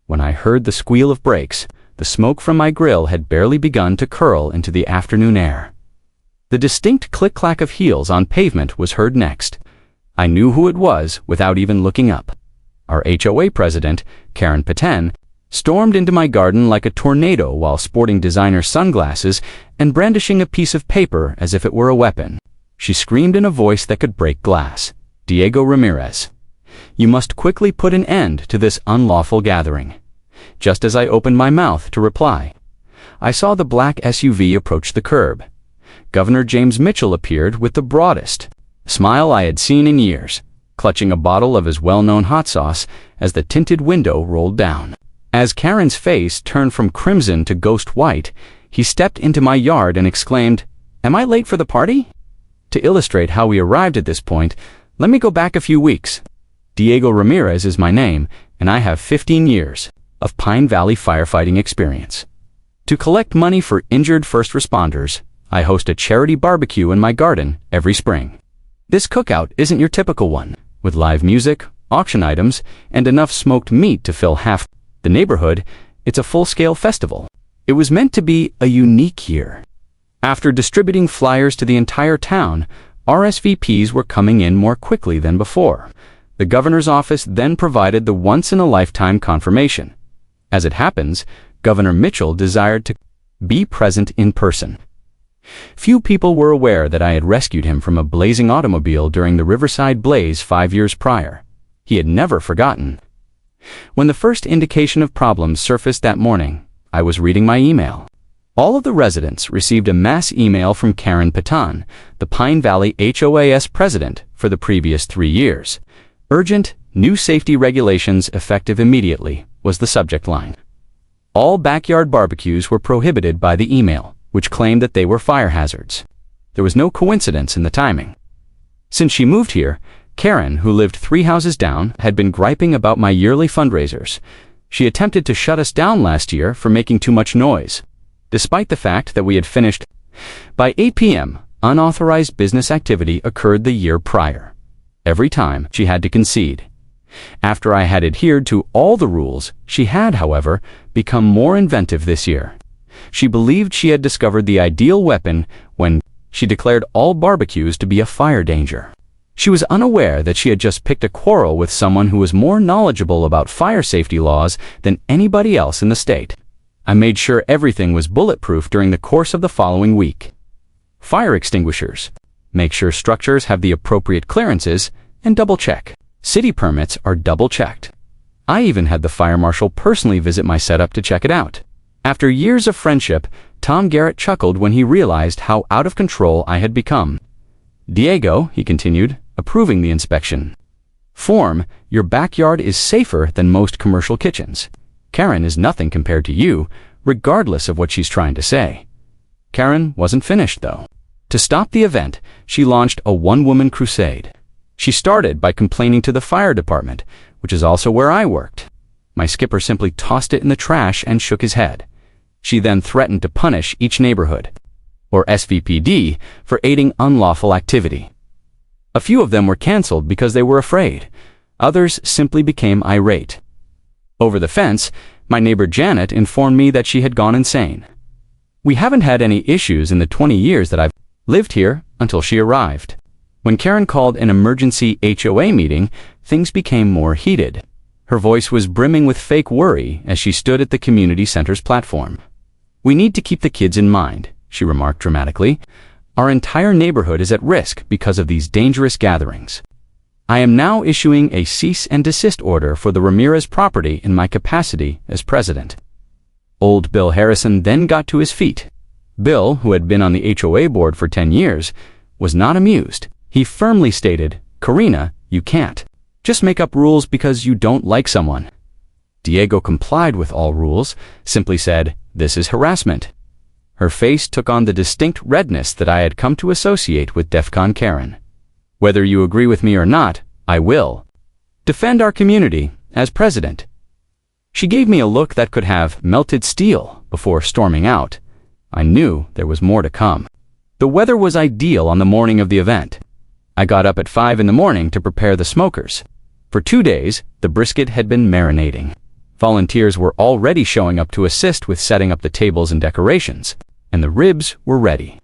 When I heard the squeal of brakes, the smoke from my grill had barely begun to curl into the afternoon air. The distinct click-clack of heels on pavement was heard next. I knew who it was without even looking up. Our HOA president, Karen Paten, stormed into my garden like a tornado while sporting designer sunglasses and brandishing a piece of paper as if it were a weapon. She screamed in a voice that could break glass. "Diego Ramirez, you must quickly put an end to this unlawful gathering." Just as I opened my mouth to reply, I saw the black SUV approach the curb. Governor James Mitchell appeared with the broadest smile I had seen in years, clutching a bottle of his well-known hot sauce as the tinted window rolled down. As Karen's face turned from crimson to ghost white, he stepped into my yard and exclaimed, "Am I late for the party?" To illustrate how we arrived at this point, let me go back a few weeks. Diego Ramirez is my name, and I have 15 years of Pine Valley firefighting experience. To collect money for injured first responders, I host a charity barbecue in my garden every spring. This cookout isn't your typical one, with live music, auction items, and enough smoked meat to fill half the neighborhood. It's a full-scale festival. It was meant to be a unique year. After distributing flyers to the entire town, RSVPs were coming in more quickly than before. The governor's office then provided the once-in-a-lifetime confirmation. As it happens, Governor Mitchell desired to be present in person. Few people were aware that I had rescued him from a blazing automobile during the Riverside blaze 5 years prior. He had never forgotten. When the first indication of problems surfaced that morning, I was reading my email. All of the residents received a mass email from Karen Paten, the Pine Valley HOA's president for the previous 3 years. "Urgent, new safety regulations effective immediately," was the subject line. All backyard barbecues were prohibited by the email, which claimed that they were fire hazards. There was no coincidence in the timing. Since she moved here, Karen, who lived 3 houses down, had been griping about my yearly fundraisers. She attempted to shut us down last year for making too much noise, despite the fact that we had finished. By 8 p.m., unauthorized business activity occurred the year prior. Every time, she had to concede. After I had adhered to all the rules, she had, however, become more inventive this year. She believed she had discovered the ideal weapon when she declared all barbecues to be a fire danger. She was unaware that she had just picked a quarrel with someone who was more knowledgeable about fire safety laws than anybody else in the state. I made sure everything was bulletproof during the course of the following week. Fire extinguishers. Make sure structures have the appropriate clearances, and double-check. City permits are double-checked. I even had the fire marshal personally visit my setup to check it out. After years of friendship, Tom Garrett chuckled when he realized how out of control I had become. "Diego," he continued, approving the inspection. "Form, your backyard is safer than most commercial kitchens. Karen is nothing compared to you, regardless of what she's trying to say." Karen wasn't finished, though. To stop the event, she launched a one-woman crusade. She started by complaining to the fire department, which is also where I worked. My skipper simply tossed it in the trash and shook his head. She then threatened to punish each neighborhood, or SVPD, for aiding unlawful activity. A few of them were canceled because they were afraid. Others simply became irate. Over the fence, my neighbor Janet informed me that she had gone insane. We haven't had any issues in the 20 years that I've lived here until she arrived. When Karen called an emergency HOA meeting, things became more heated. Her voice was brimming with fake worry as she stood at the community center's platform. "We need to keep the kids in mind," she remarked dramatically. "Our entire neighborhood is at risk because of these dangerous gatherings. I am now issuing a cease and desist order for the Ramirez property in my capacity as president." Old Bill Harrison then got to his feet. Bill, who had been on the HOA board for 10 years, was not amused. He firmly stated, "Karina, you can't just make up rules because you don't like someone." Diego complied with all rules, simply said, "This is harassment." Her face took on the distinct redness that I had come to associate with DEFCON Karen. "Whether you agree with me or not, I will defend our community as president." She gave me a look that could have melted steel before storming out. I knew there was more to come. The weather was ideal on the morning of the event. I got up at 5 in the morning to prepare the smokers. For 2 days, the brisket had been marinating. Volunteers were already showing up to assist with setting up the tables and decorations, and the ribs were ready.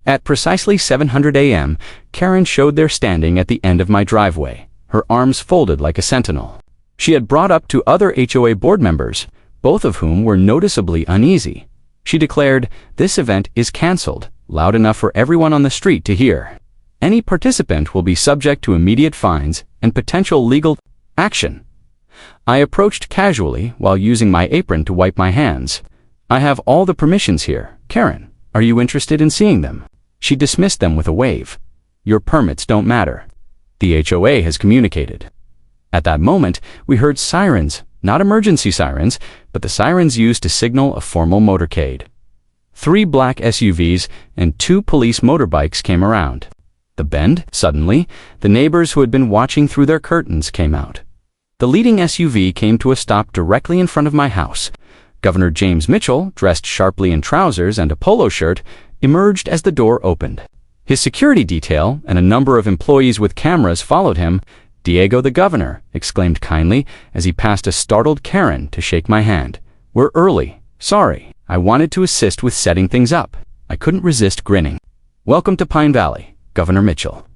At precisely 700 a.m., Karen showed there standing at the end of my driveway, her arms folded like a sentinel. She had brought up to other HOA board members, both of whom were noticeably uneasy. She declared, "This event is cancelled," loud enough for everyone on the street to hear. "Any participant will be subject to immediate fines and potential legal action." I approached casually while using my apron to wipe my hands. "I have all the permissions here, Karen. Are you interested in seeing them?" She dismissed them with a wave. "Your permits don't matter. The HOA has communicated." At that moment, we heard sirens, not emergency sirens, but the sirens used to signal a formal motorcade. 3 black SUVs and 2 police motorbikes came around. The bend, suddenly, the neighbors who had been watching through their curtains came out. The leading SUV came to a stop directly in front of my house. Governor James Mitchell, dressed sharply in trousers and a polo shirt, emerged as the door opened. His security detail and a number of employees with cameras followed him. "Diego the Governor," exclaimed kindly as he passed a startled Karen to shake my hand. "We're early. Sorry. I wanted to assist with setting things up." I couldn't resist grinning. "Welcome to Pine Valley, Governor Mitchell.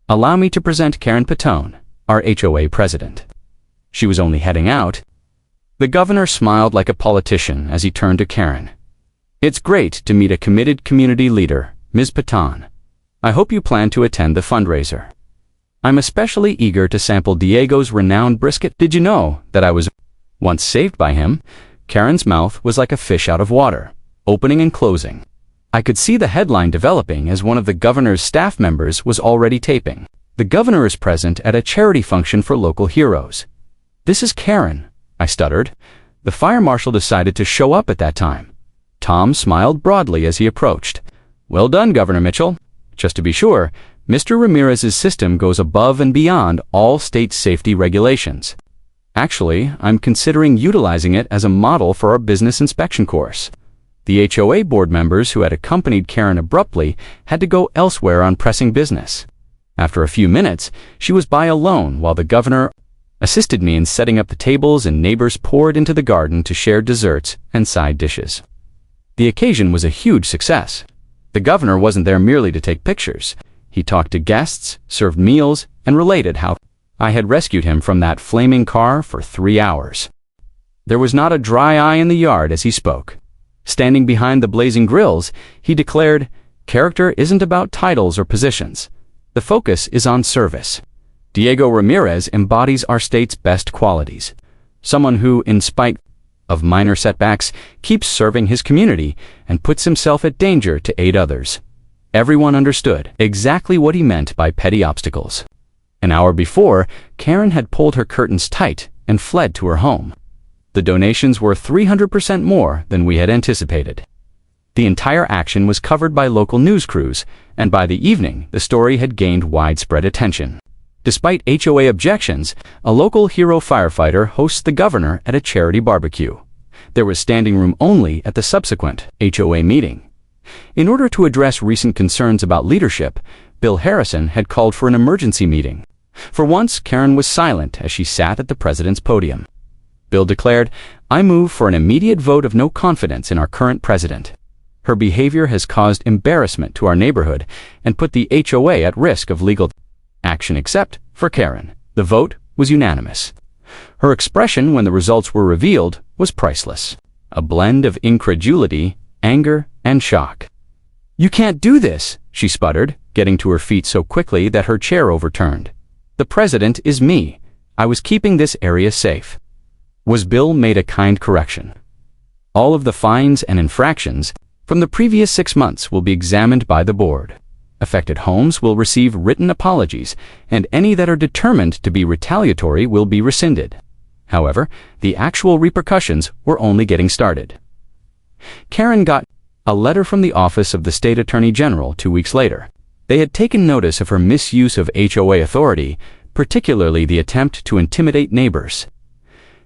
Allow me to present Karen Patone, our HOA president." She was only heading out. The governor smiled like a politician as he turned to Karen. "It's great to meet a committed community leader, Ms. Patone. I hope you plan to attend the fundraiser. I'm especially eager to sample Diego's renowned brisket. Did you know that I was once saved by him?" Karen's mouth was like a fish out of water, opening and closing. I could see the headline developing as one of the governor's staff members was already taping. "The governor is present at a charity function for local heroes." "This is Karen," I stuttered. The fire marshal decided to show up at that time. Tom smiled broadly as he approached. "Well done, Governor Mitchell. Just to be sure, Mr. Ramirez's system goes above and beyond all state safety regulations. Actually, I'm considering utilizing it as a model for our business inspection course." The HOA board members who had accompanied Karen abruptly had to go elsewhere on pressing business. After a few minutes, she was by alone while the governor assisted me in setting up the tables and neighbors poured into the garden to share desserts and side dishes. The occasion was a huge success. The governor wasn't there merely to take pictures. He talked to guests, served meals, and related how I had rescued him from that flaming car for 3 hours. There was not a dry eye in the yard as he spoke. Standing behind the blazing grills, he declared, "Character isn't about titles or positions. The focus is on service. Diego Ramirez embodies our state's best qualities. Someone who, in spite of minor setbacks, keeps serving his community and puts himself at danger to aid others." Everyone understood exactly what he meant by petty obstacles. An hour before, Karen had pulled her curtains tight and fled to her home. The donations were 300% more than we had anticipated. The entire action was covered by local news crews, and by the evening, the story had gained widespread attention. Despite HOA objections, a local hero firefighter hosts the governor at a charity barbecue. There was standing room only at the subsequent HOA meeting. In order to address recent concerns about leadership, Bill Harrison had called for an emergency meeting. For once, Karen was silent as she sat at the president's podium. Bill declared, "I move for an immediate vote of no confidence in our current president. Her behavior has caused embarrassment to our neighborhood and put the HOA at risk of legal action except for Karen." The vote was unanimous. Her expression when the results were revealed was priceless. A blend of incredulity, anger, and shock. "You can't do this," she sputtered, getting to her feet so quickly that her chair overturned. "The president is me. I was keeping this area safe." Bill made a kind correction. "All of the fines and infractions from the previous 6 months will be examined by the board. Affected homes will receive written apologies, and any that are determined to be retaliatory will be rescinded. However, the actual repercussions were only getting started." Karen got a letter from the Office of the State Attorney General 2 weeks later. They had taken notice of her misuse of HOA authority, particularly the attempt to intimidate neighbors.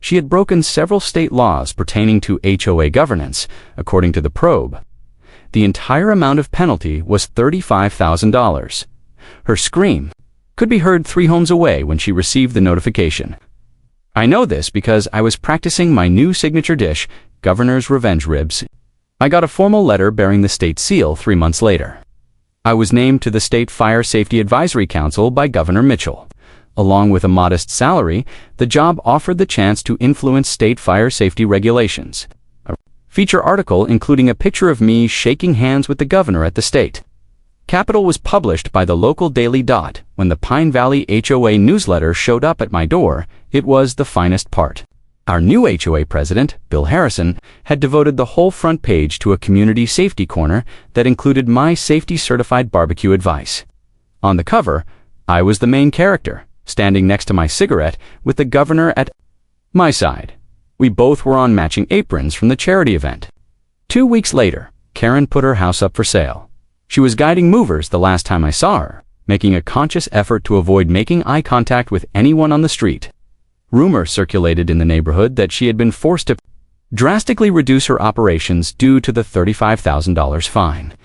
She had broken several state laws pertaining to HOA governance, according to the probe. The entire amount of penalty was $35,000. Her scream could be heard 3 homes away when she received the notification. I know this because I was practicing my new signature dish, Governor's Revenge Ribs. I got a formal letter bearing the state seal 3 months later. I was named to the State Fire Safety Advisory Council by Governor Mitchell. Along with a modest salary, the job offered the chance to influence state fire safety regulations. A feature article including a picture of me shaking hands with the governor at the state Capitol was published by the local Daily Dot. When the Pine Valley HOA newsletter showed up at my door, it was the finest part. Our new HOA president, Bill Harrison, had devoted the whole front page to a community safety corner that included my safety-certified barbecue advice. On the cover, I was the main character, standing next to my cigarette with the governor at my side. We both were on matching aprons from the charity event. 2 weeks later, Karen put her house up for sale. She was guiding movers the last time I saw her, making a conscious effort to avoid making eye contact with anyone on the street. Rumor circulated in the neighborhood that she had been forced to drastically reduce her operations due to the $35,000 fine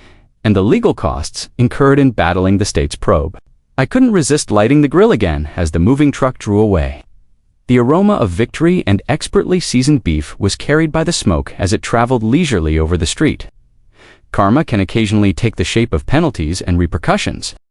and the legal costs incurred in battling the state's probe. I couldn't resist lighting the grill again as the moving truck drew away. The aroma of victory and expertly seasoned beef was carried by the smoke as it traveled leisurely over the street. Karma can occasionally take the shape of penalties and repercussions,